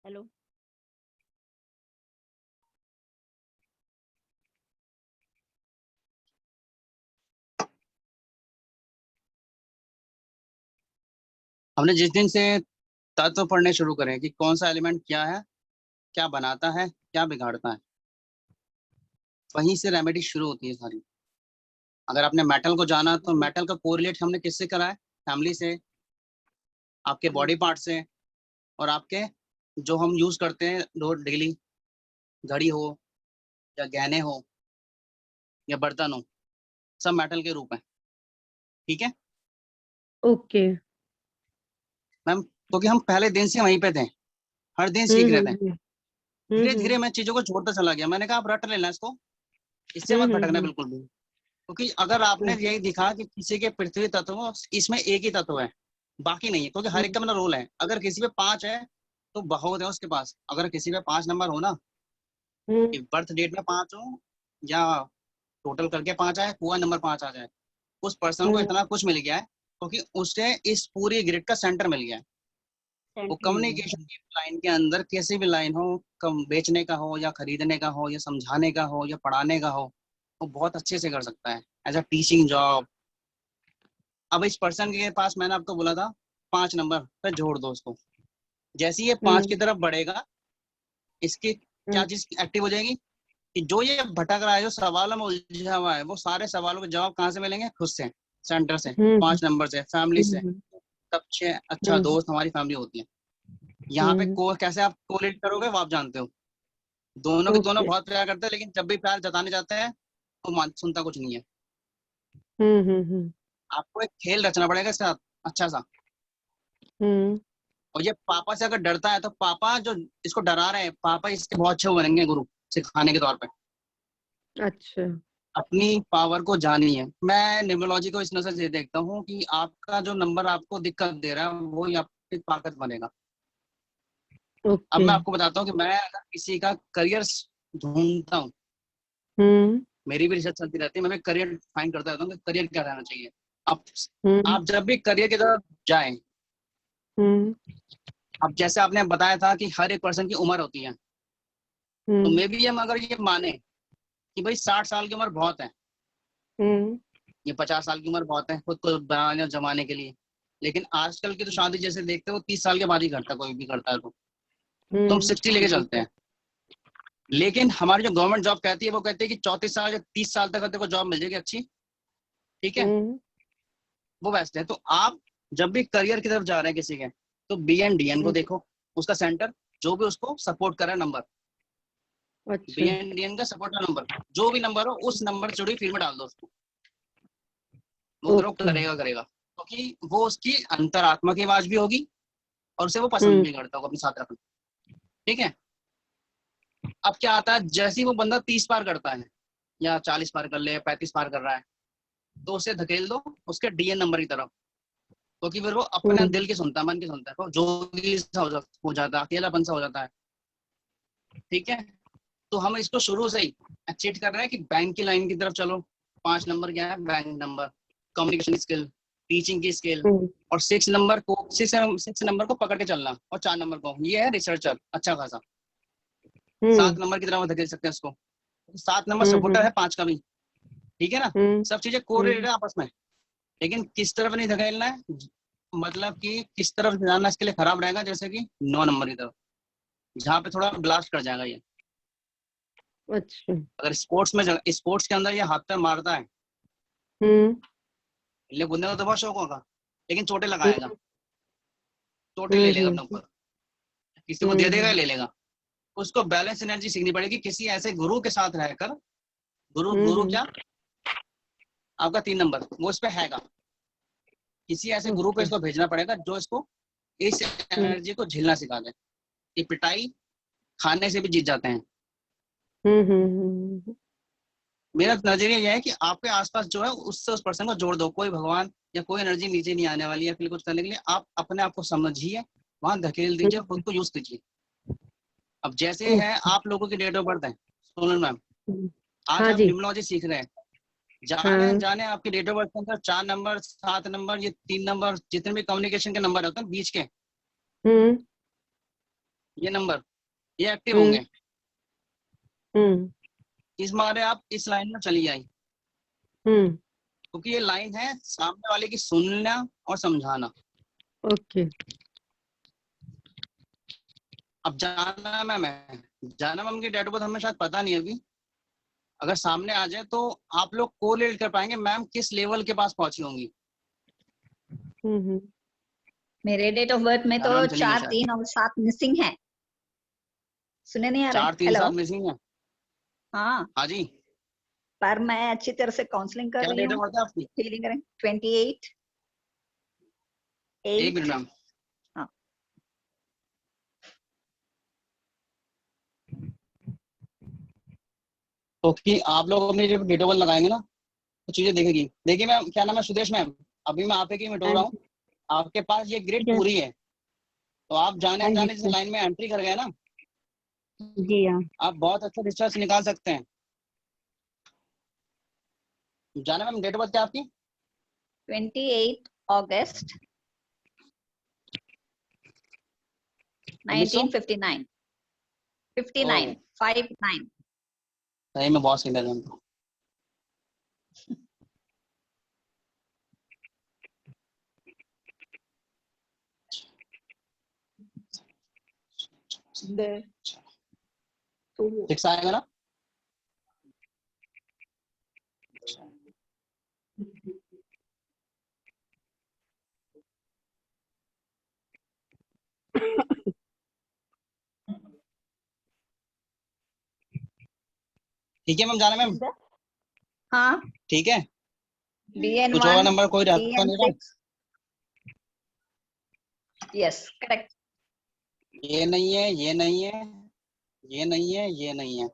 Hello. हमने जिस दिन से तत्व पढ़ने शुरू करें कि कौन सा एलिमेंट क्या है, क्या बनाता है, क्या बिगाड़ता है, वहीं से रेमेडी शुरू होती है सारी। अगर आपने मेटल को जाना तो मेटल का कोरिलेट हमने किससे करा है? फैमिली से, आपके बॉडी पार्ट से, और आपके जो हम यूज करते हैं रोज डेली, घड़ी हो या गहने हो या बर्तन हो, सब मेटल के रूप हैं। ठीक है ओके। मैम, क्योंकि हम पहले दिन से वहीं पे थे, हर दिन सीख हम्म रहे थे। हम्म धीरे हम्म धीरे मैं चीजों को छोड़ता चला गया। मैंने कहा आप रट लेना इसको, इससे मत हम्म भटकना हम्म बिल्कुल भी। क्योंकि अगर आपने यही दिखा कि किसी के पृथ्वी तत्व में इसमें एक ही तत्व है, बाकी नहीं है, क्योंकि हर एक का अपना रोल है। अगर किसी पे 5 है तो बहुत है उसके पास। अगर किसी पे 5 नंबर हो ना, हम्म कि बर्थ डेट में 5 हो या टोटल करके 5 आए, हुआ नंबर 5 आ जाए, उस पर्सन को हम्म, इतना कुछ मिल गया है क्योंकि उसे इस पूरी ग्रिड का सेंटर मिल गया है। वो सेंटर मिल कम्युनिकेशन गया। की लाइन के अंदर कैसी भी लाइन हो, कम बेचने का हो या खरीदने का हो या समझाने का हो या पढ़ाने का हो, वो बहुत अच्छे से कर सकता है एज अ टीचिंग जॉब। अब इस पर्सन के पास मैंने आपको बोला था 5 नंबर पे जोड़ दो उसको। जैसे ही ये 5 की हम्म तरफ बढ़ेगा, इसकी क्या हम्म चीज एक्टिव हो जाएगी कि जो ये भटक रहा है, जो सवालों में उलझा हुआ है, वो सारे सवालों के जवाब कहाँ से मिलेंगे? खुद से, सेंटर से, हम्म 5 नंबर से, फैमिली से। हम्म सबसे अच्छा हम्म दोस्त हमारी फैमिली होती है। यहाँ पे हम्म, को कैसे आप कोलेट करोगे वो आप जानते हो। दोनों के दोनों ओके। बहुत प्यार करते हैं, लेकिन जब भी प्यार जताने जाते हैं तो सुनता कुछ नहीं है। हम्म। आपको एक खेल रचना पड़ेगा इसके साथ, अच्छा सा। हम्म, और ये पापा से अगर डरता है तो पापा जो इसको डरा रहे हैं, पापा इसके बहुत अच्छे बनेंगे गुरु, सिखाने के तौर पे। अच्छा। अपनी पावर को जानिए। मैं न्यूमरोलॉजी को इस नजर से देखता हूँ कि आपका जो नंबर आपको दिक्कत दे रहा है वो ही आपकी ताकत बनेगा। अब ओके। मैं आपको बताता हूँ कि मैं अगर किसी का करियर ढूंढता हूँ, हम्म मेरी भी रिसर्च चलती रहती है, मैं करियर फाइंड करता रहता हूँ कि करियर क्या रहना चाहिए। आप हम्म आप जब भी करियर की तरफ जाएं, हम्म अब जैसे आपने बताया था कि हर एक पर्सन की उम्र होती है, तो हम्म मे भी हम अगर ये माने कि भाई 60 साल की उम्र बहुत है, हम्म ये 50 साल की उम्र बहुत है खुद को बनाने जमाने के लिए, लेकिन आजकल की तो शादी जैसे देखते हो 30 साल के बाद ही करता है, कोई भी करता है तो हम 60 लेके चलते हैं। लेकिन हमारी जो गवर्नमेंट जॉब कहती है वो कहती है कि 34 साल या 30 साल तक तेरे को जॉब मिल जाएगी अच्छी। ठीक है, हम्म, वो बेस्ट है। तो आप जब भी करियर की तरफ जा रहे हैं किसी के, तो बी एन डी एन को हम्म, देखो, उसका सेंटर, जो भी उसको सपोर्ट कर रहा है नंबर, बी अच्छा। एन डी एन का सपोर्ट का नंबर, जो भी नंबर हो उस नंबर से जुड़ी फील्ड में डाल दो उसको, वो ग्रो ओके। करेगा करेगा, क्योंकि वो उसकी अंतरात्मा की आवाज भी होगी और उसे वो पसंद हम्म भी करता होगा अपने साथ रखना। ठीक है, अब क्या आता है, जैसे ही वो बंदा 30 पार करता है या 40 पार कर ले, 35 पार कर रहा है, तो उसे धकेल दो उसके डीएन नंबर की तरफ। क्योंकि फिर वो अपने हम्म दिल की सुनता है, मन की सुनता है, तो जोगी सा हो जाता है, अकेलापन सा हो जाता है। ठीक है, तो हम इसको शुरू से ही चीट कर रहे हैं कि बैंक की लाइन की तरफ चलो। 5 नंबर क्या है? Bank number, communication skill, teaching की स्किल। हम्म और 6 नंबर को पकड़ के चलना, और 4 नंबर को, ये है रिसर्चर अच्छा खासा। हम्म 7 नंबर की तरफ धकेल सकते हैं उसको, 7 नंबर हम्म सपोर्टर है 5 का भी। ठीक है ना, हम्म सब चीजें कोरिलेटेड है आपस में। लेकिन किस तरफ नहीं धकेलना है, मतलब कि किस तरफ जाना इसके लिए खराब रहेगा, जैसे कि 9 नंबर की तरफ, जहाँ पे थोड़ा ब्लास्ट कर जाएगा ये। अच्छा। अगर स्पोर्ट्स के अंदर ये हाथ पैर मारता है, हम्म ले बुंदे को तो बहुत शौक होगा, लेकिन चोटें लगाएगा, हम्म चोटें ले लेगा अपने हम्म ऊपर, किसी को दे देगा हम्म ले लेगा। उसको बैलेंस एनर्जी सीखनी पड़ेगी किसी ऐसे गुरु के साथ रहकर। गुरु गुरु हम्म, क्या, आपका 3 नंबर वो इस पे हैगा, किसी ऐसे गुरु पे ओके। इसको भेजना पड़ेगा जो इसको इस हम्म एनर्जी को झेलना सिखा दे। ये पिटाई खाने से भी जीत जाते हैं। हम्म। मेरा नजरिया यह है कि आपके आसपास जो है उससे उस पर्सन को जोड़ दो। कोई भगवान या कोई एनर्जी नीचे नहीं आने वाली है फिर कुछ करने के लिए। आप अपने आप को समझिए, वहां धकेल दीजिए, खुद को यूज कीजिए। अब जैसे है ओके। आप लोगों की डेट ऑफ बर्थ है सोनल मैम, आज हाँ आप जी। न्यूमरोलॉजी सीख रहे हैं, जाने हाँ। जाने आपकी डेट ऑफ बर्थ के अंदर 4 नंबर, 7 नंबर, ये 3 नंबर, जितने भी कम्युनिकेशन के नंबर होते हैं बीच के, हम्म ये नंबर, ये एक्टिव हम्म होंगे। हम्म इस मारे आप इस लाइन में चली आई, हम्म क्योंकि ये लाइन है सामने वाले की सुनना और समझाना। ओके। अब जाना मैम है, जाना मैम की डेट ऑफ बर्थ हमें शायद पता नहीं है अभी। अगर सामने आ जाए तो आप लोग कोरिलेट कर पाएंगे मैम किस लेवल के पास पहुंची होंगी। हम्म। मेरे डेट ऑफ बर्थ में तो जाना मैम चली गई 4, शायद। 3 और 7 मिसिंग है। सुने नहीं आ रहा है? 4, 3, हेलो। 7 मिसिंग है। हाँ, हाँ जी। पर मैं अच्छी तरह से काउंसलिंग कर क्या रही डेट ऑफ हूँ। बर्थ है आपकी? फीलिंग करें 28 एक 8। Minute ma'am. हाँ, तो कि आप लोग अपनी जब डेट ऑफ बर्थ लगाएंगे ना तो चीजें देखेगी। देखिए मैम, क्या नाम है? सुदेश मैम। अभी मैं आप ही मिट हो हाँ रहा हूँ। जी आपके पास ये ग्रिड सर। पूरी है, तो आप जाने हाँ जी अनजाने जैसे सर। लाइन में एंट्री कर गए ना, जी हाँ। आप बहुत अच्छा रिसर्च निकाल सकते हैं। जाना मैम डेट ऑफ बर्थ क्या है आपकी? 28 अगस्त 1900। 1959। ओ 59 59। सही में बहुत सही लगा हमको। तो 6 आएगा ना? ठीक है मैम, जाना मैम। हाँ, ठीक है। कुछ और DN1 नंबर कोई रहता तो नहीं था? DN6। Yes correct. ये नहीं है, ये नहीं है, ये नहीं है, ये नहीं है।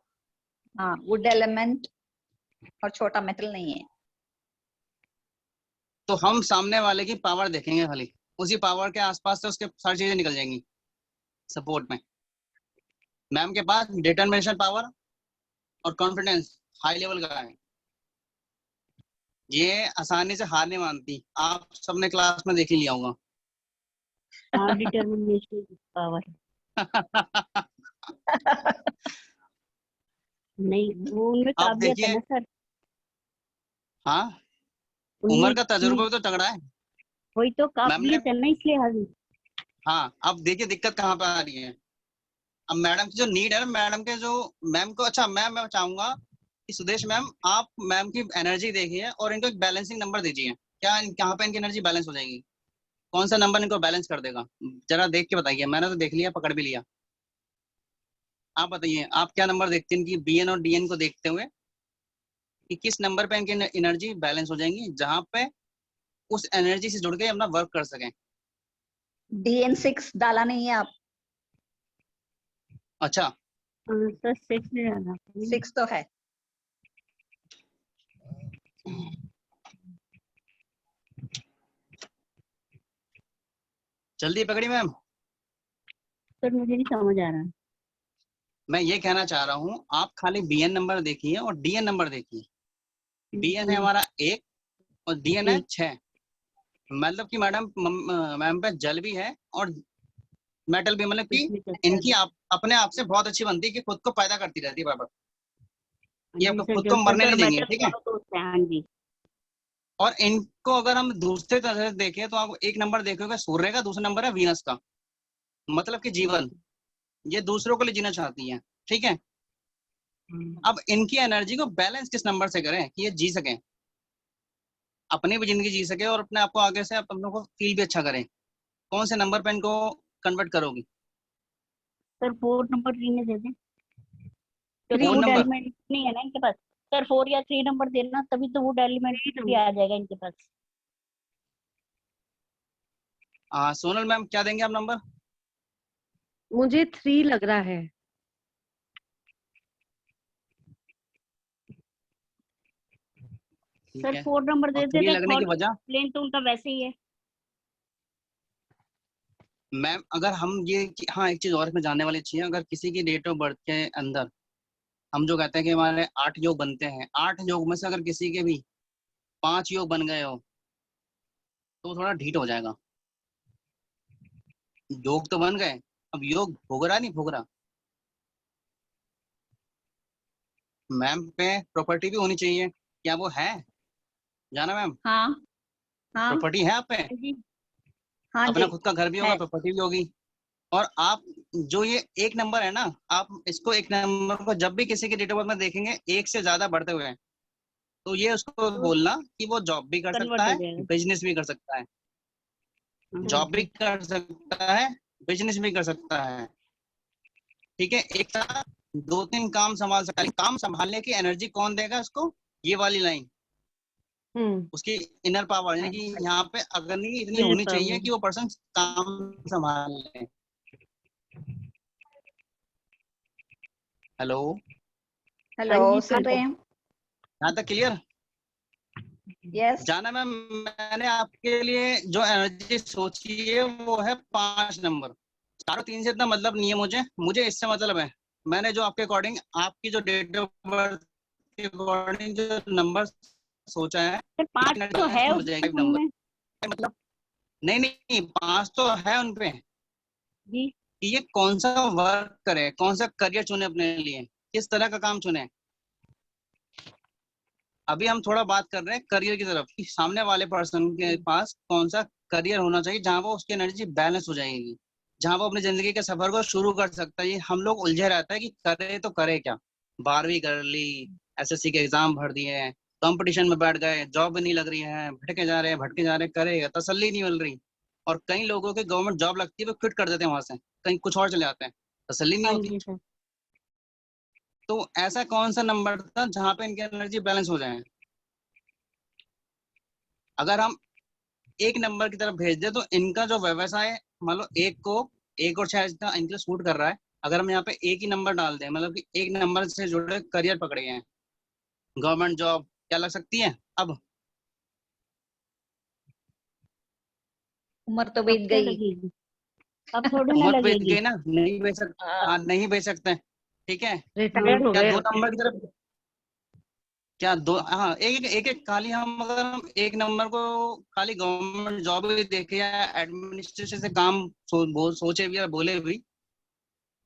हाँ, वुड एलिमेंट और छोटा मेटल नहीं है। तो हम सामने वाले की पावर देखेंगे खाली, उसी पावर के आसपास से उसके सारी चीजें निकल जाएंगी सपोर्ट में। मैम के पास डिटरमिनेशन पावर और कॉन्फिडेंस हाई लेवल का है। ये आसानी से हार नहीं मानती, आप सबने क्लास में देख ही लिया होगा। हाँ डिटर्मिनेशन पावर। नहीं वो उनमें अब काबिलियत है देखिए। ना सर। हाँ, उम्र उनमें का तजुर्बा भी तो तगड़ा है। वही तो मैम ने, काबिलियत है ना इसलिए हाजिर। हाँ अब देखिए दिक्कत कहाँ पे आ रही है। अब मैडम की जो नीड है ना, मैडम के जो, मैम को, अच्छा मैम मैं चाहूंगा कि सुदेश मैम आप मैम की एनर्जी देखिए और इनको एक बैलेंसिंग नंबर दीजिए। क्या कहाँ पे इनकी एनर्जी बैलेंस हो जाएगी? कौन सा नंबर इनको बैलेंस कर देगा? जरा देख के बताइए। मैंने तो देख लिया, पकड़ भी लिया। आप बताइए आप क्या नंबर देखते हैं इनकी BN और DN को देखते हुए, कि किस नंबर पे इनकी एनर्जी बैलेंस हो जाएंगी, जहां पे उस एनर्जी से जुड़ के अपना वर्क कर सकें। DN6 डाला नहीं है आप? अच्छा, सर 6 में जाना। 6 तो है। जल्दी पकड़ी मैम। सर मुझे नहीं समझ आ रहा। मैं ये कहना चाह रहा हूँ, आप खाली BN नंबर देखिए और DN नंबर देखिए। BN है हमारा 1 और DN है जी 6। मतलब कि मैडम, मैम पे जल भी है और मेटल भी, मतलब कि इसमें चलता इनकी है। अपने आप से बहुत अच्छी बनती है कि खुद को पैदा करती रहती है बराबर। ये जी सर खुद को जलता मरने सर नहीं देंगे, मेटल ठीक है। दोनों तो होते हैं हाँ जी। और इनको अगर हम दूसरे तरह से देखें तो आप एक नंबर देखोगे सूर्य का, दूसरा नंबर है वीनस का। मतलब कि जीवन, ये दूसरों के लिए जीना चाहती है, ठीक है। अब इनकी एनर्जी को बैलेंस किस नंबर से करें कि ये जी सकें, अपनी भी जिंदगी जी सके और अपने आप को आगे से अपनों को फील भी अच्छा करें। कौन से नंबर पे इनको कन्वर्ट करोगी? सर 4 नंबर 3 में दे दें क्योंकि 3। Phone would number. एलिमेंट नहीं है ना इनके पास। सर 4 या 3 नंबर देना तभी तो वुड एलिमेंट भी आ जाएगा इनके पास। सोनल मैम क्या देंगे आप नंबर? मुझे 3 लग रहा है। ठीक सर है। 4 नंबर और दे 3 देते, लगने की थर्ड वजह? प्लेन तो उनका वैसे ही है। मैम अगर हम ये हाँ एक चीज और इसमें जानने वाली चीज है, अगर किसी की डेट ऑफ बर्थ के अंदर हम जो कहते हैं कि हमारे 8 योग बनते हैं, 8 योग में से अगर किसी के भी 5 योग बन गए हो तो थोड़ा ढीठ हो जाएगा। योग तो बन गए अब योग भोगरा नहीं भोगरा। मैम पे प्रॉपर्टी भी होनी चाहिए, क्या वो है? जाना मैम, हाँ हाँ प्रॉपर्टी है आप पे? जी हाँ अपना जी खुद का घर भी होगा, है। प्रॉपर्टी भी होगी। और आप जो ये एक नंबर है ना, आप इसको एक नंबर को जब भी किसी के डेट ऑफ बर्थ में देखेंगे एक से ज्यादा बढ़ते हुए हैं, तो ये उसको तो बोलना कि वो जॉब भी कर सकता कन्वर्ट हो है, जाएगा। बिजनेस भी कर सकता है। जॉब भी कर सकता है, बिजनेस भी कर सकता है। ठीक है, एक साथ दो तीन काम संभाल सकता है। काम संभालने की एनर्जी कौन देगा उसको? ये वाली लाइन, उसकी इनर पावर, यानी कि यहाँ पे अग्नि इतनी होनी चाहिए कि वो पर्सन काम संभाल ले। हेलो, हेलो, हाँ जी सुन रहे सर। हैं? यहाँ तक क्लियर? यस। जाना मैम, मैंने आपके लिए जो एनर्जी सोची है वो है 5 नंबर। 4 और 3 से इतना मतलब नहीं है मुझे, मुझे इससे मतलब है। मैंने जो आपके अकॉर्डिंग, आपकी जो डेट ऑफ बर्थ के अकॉर्डिंग जो नंबर सोचा है, सर 5 एनर्जी तो बैलेंस है में हो जाएगा एक नंबर। उनमें। मतलब नहीं नहीं, 5 तो है उनपे जी कि ये कौन सा वर्क करे, कौन सा करियर चुने अपने लिए, किस तरह का काम चुने। अभी हम थोड़ा बात कर रहे हैं करियर की तरफ कि सामने वाले पर्सन के पास कौन सा करियर होना चाहिए जहां वो उसकी एनर्जी बैलेंस हो जाएगी, जहां वो अपनी जिंदगी के सफर को शुरू कर सकता है। ये हम लोग उलझे रहता है कि करे तो करे क्या। 12वीं कर ली, एसएससी के एग्जाम भर दिए हैं, कंपटीशन में बैठ गए, जॉब नहीं लग रही है, भटके जा रहे हैं भटके जा रहे हैं, करेगा तसल्ली नहीं मिल रही। और कई लोगों के गवर्नमेंट जॉब लगती है वो क्विट कर देते हैं वहां से, कहीं कुछ और चले जाते हैं, तसल्ली नहीं हाँ होती। जी सर। तो ऐसा कौन सा नंबर था जहां पे इनकी एनर्जी बैलेंस हो जाए? अगर हम एक नंबर की तरफ भेज दे तो इनका जो व्यवसाय है, मान लो एक को, 1 और 6 इतना इनके सूट कर रहा है, अगर हम यहाँ पे एक ही नंबर डाल दें, मतलब कि एक नंबर से जुड़े करियर पकड़े हैं, गवर्नमेंट जॉब क्या लग सकती है? अब उम्र तो अब बीत क्या गई। लगेगी? अब थोड़ी ना उम्र बीत लगेगी। गई ना, नहीं बेच सकते। हाँ, नहीं बेच सकते। ठीक है, हाँ रिटायर्ड हो क्या गए दो अब। नंबर की तरफ, क्या दो, हाँ एक एक खाली हम अगर हम एक नंबर को खाली गवर्नमेंट जॉब भी देखे या एडमिनिस्ट्रेशन से काम सोचे भी या बोले भी,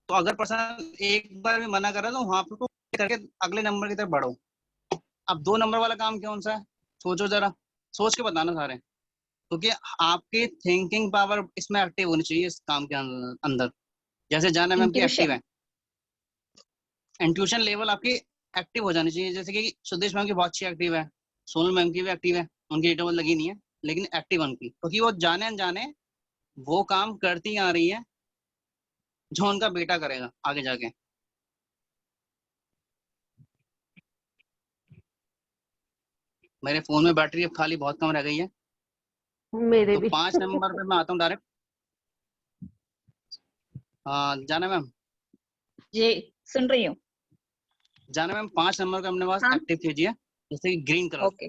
तो अगर पर्सन एक बार भी मना कर रहा है तो वहां पे को करके अगले नंबर की तरफ बढ़ो। अब 2 नंबर वाला काम कौन सा है? सोचो जरा, सोच के बताना सारे, क्योंकि आपकी थिंकिंग पावर इसमें एक्टिव होनी चाहिए इस काम के अंदर। जैसे जाना मैम की एक्टिव इंट्यूशन। है, इंट्यूशन लेवल आपकी एक्टिव हो जानी चाहिए। जैसे कि सुदेश मैम की बहुत अच्छी एक्टिव है, सोनल मैम की भी एक्टिव है, उनकी डेट लगी नहीं है लेकिन एक्टिव उनकी, क्योंकि वो जाने अनजाने वो काम करती आ रही है जो उनका बेटा करेगा आगे जाके। मेरे फोन में बैटरी अब खाली बहुत कम रह गई है, मेरे तो भी 5 नंबर पे मैं आता हूँ डायरेक्ट। जाना मैम, जी सुन रही हूँ। जाना मैम 5 नंबर का अपने पास हाँ। एक्टिव कीजिए। जैसे कि green colour, okay.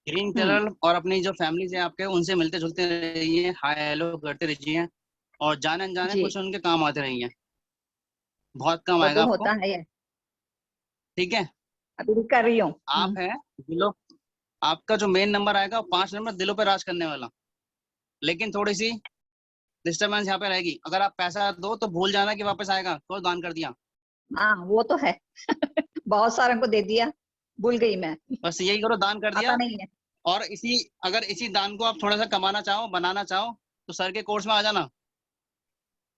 Green colour, और अपनी जो फैमिली है आपके उनसे मिलते जुलते रहिए, हाय हेलो करते रहिए, और जाने अनजाने जी, कुछ उनके काम आते रहिए, बहुत काम वो आएगा तो आपको। होता है। ठीक है, अभी भी कर रही हूँ। आप है दिलों, आपका जो मेन नंबर आएगा 5 नंबर दिलों पे राज करने वाला। लेकिन थोड़ी सी डिस्टर्बेंस यहाँ पे रहेगी, अगर आप पैसा दो तो भूल जाना कि वापस आएगा, तो दान कर दिया। हाँ वो तो है। बहुत सारों को दे दिया, भूल गई मैं। बस यही करो, दान कर आता दिया। नहीं है। और इसी, अगर इसी दान को आप थोड़ा सा कमाना चाहो, बनाना चाहो, तो सर के कोर्स में आ जाना।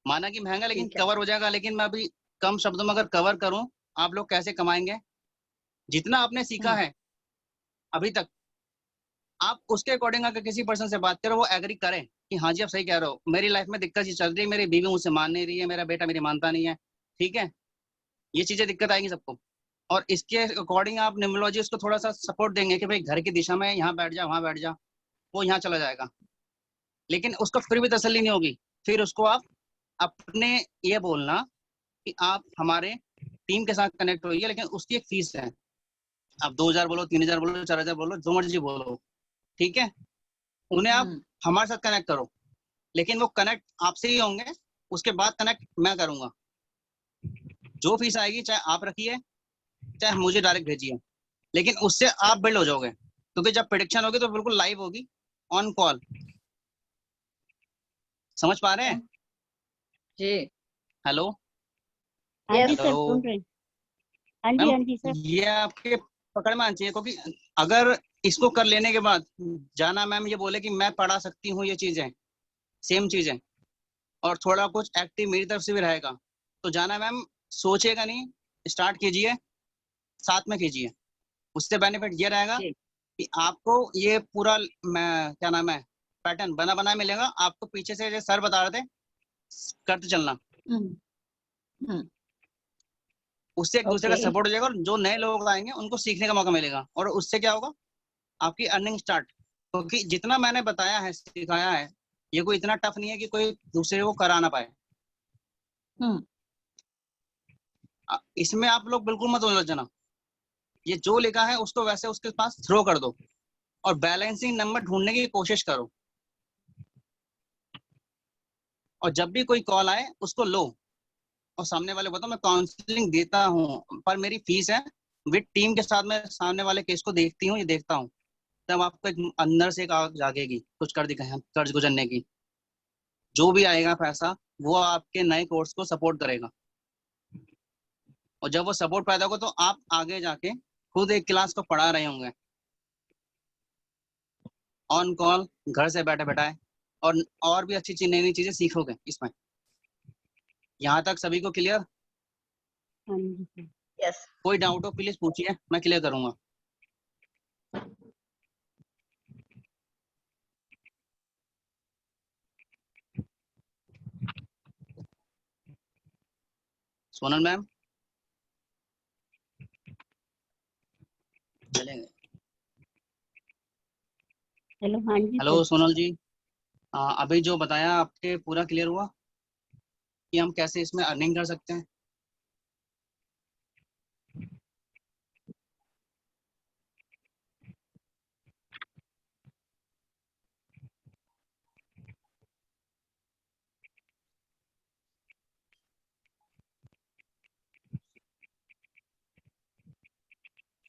माना कि महंगा लेकिन ठीक है। कवर हो जाएगा। लेकिन मैं अभी कम शब्दों में अगर कवर करूं, आप लोग कैसे कमाएंगे, जितना आपने सीखा हम्म। है अभी तक, आप उसके अकॉर्डिंग अगर किसी पर्सन से बात करो, वो एग्री करे कि हाँ जी आप सही कह रहे हो, मेरी लाइफ में दिक्कत ये चल रही है, मेरी बीवी मुझसे मान नहीं रही है, मेरा बेटा मेरी मानता नहीं है, ठीक है, ये चीजें दिक्कत आएगी सबको। और इसके अकॉर्डिंग आप न्यूमरोलॉजी उसको थोड़ा सा सपोर्ट देंगे कि भाई घर की दिशा में यहाँ बैठ जा, वहां बैठ जा, वो यहाँ चला जाएगा। लेकिन उसको फिर भी तसल्ली नहीं होगी, फिर उसको आप अपने ये बोलना कि आप हमारे टीम के साथ कनेक्ट होइए, लेकिन उसकी एक फीस है। आप 2,000 बोलो, 3,000 बोलो, 4,000 बोलो, जो मर्जी बोलो, ठीक है, उन्हें आप हम्म। हमारे साथ कनेक्ट करो। लेकिन वो कनेक्ट आपसे ही होंगे, उसके बाद कनेक्ट मैं करूंगा। जो फीस आएगी चाहे आप रखिए चाहे मुझे डायरेक्ट भेजिए, लेकिन उससे आप बिल्ड हो जाओगे, क्योंकि जब प्रेडिक्शन होगी तो बिल्कुल लाइव होगी, ऑन कॉल। समझ पा रहे हैं? जी हेलो हाँ Yes. जी सर, हेलो सुन रहे हैं। हाँ जी, मैम, हाँ जी सर। ये आपके पकड़ में आना चाहिए, क्योंकि अगर इसको कर लेने के बाद जाना मैम ये बोले कि मैं पढ़ा सकती हूँ ये चीजें, सेम चीजें, और थोड़ा कुछ एक्टिव मेरी तरफ से भी रहेगा, तो जाना मैम सोचेगा नहीं, स्टार्ट कीजिए, साथ में कीजिए। उससे बेनिफिट ये रहेगा जी कि आपको ये पूरा मैं क्या नाम है पैटर्न बना बना मिलेगा, आपको पीछे से जो सर बता रहे थे करते चलना, हम्म हम्म उससे एक दूसरे का ओके सपोर्ट हो जाएगा, और जो नए लोग आएंगे उनको सीखने का मौका मिलेगा, और उससे क्या होगा, आपकी अर्निंग स्टार्ट। क्योंकि जितना मैंने बताया है, सिखाया है, ये कोई इतना टफ नहीं है कि कोई दूसरे को करा ना पाए। हम्म इसमें आप लोग बिल्कुल मत उलझना, ये जो लिखा है उसको वैसे उसके पास थ्रो कर दो, और बैलेंसिंग नंबर ढूंढने की कोशिश करो, और जब भी कोई कॉल आए उसको लो, और सामने वाले को बताओ मैं काउंसलिंग देता हूँ पर मेरी फीस है, विद टीम के साथ मैं सामने वाले केस को देखती हूँ, ये देखता हूँ, तब आपको एक अंदर से एक आग जागेगी कुछ कर दिखाए कर्ज गुजरने की। जो भी आएगा पैसा वो आपके नए कोर्स को सपोर्ट करेगा, और जब वो सपोर्ट पैदा होगा तो आप आगे जाके खुद एक क्लास को पढ़ा रहे होंगे ऑन कॉल, घर से बैठे बैठाए, और भी अच्छी चीज नई नई चीजें सीखोगे इसमें। यहाँ तक सभी को क्लियर? हाँ जी सर। यस कोई डाउट हो प्लीज पूछिए, मैं क्लियर करूंगा। सोनल मैम चलेंगे। हेलो, हाँ जी हेलो सर। सोनल जी, अभी जो बताया आपके पूरा क्लियर हुआ कि हम कैसे इसमें अर्निंग कर सकते हैं?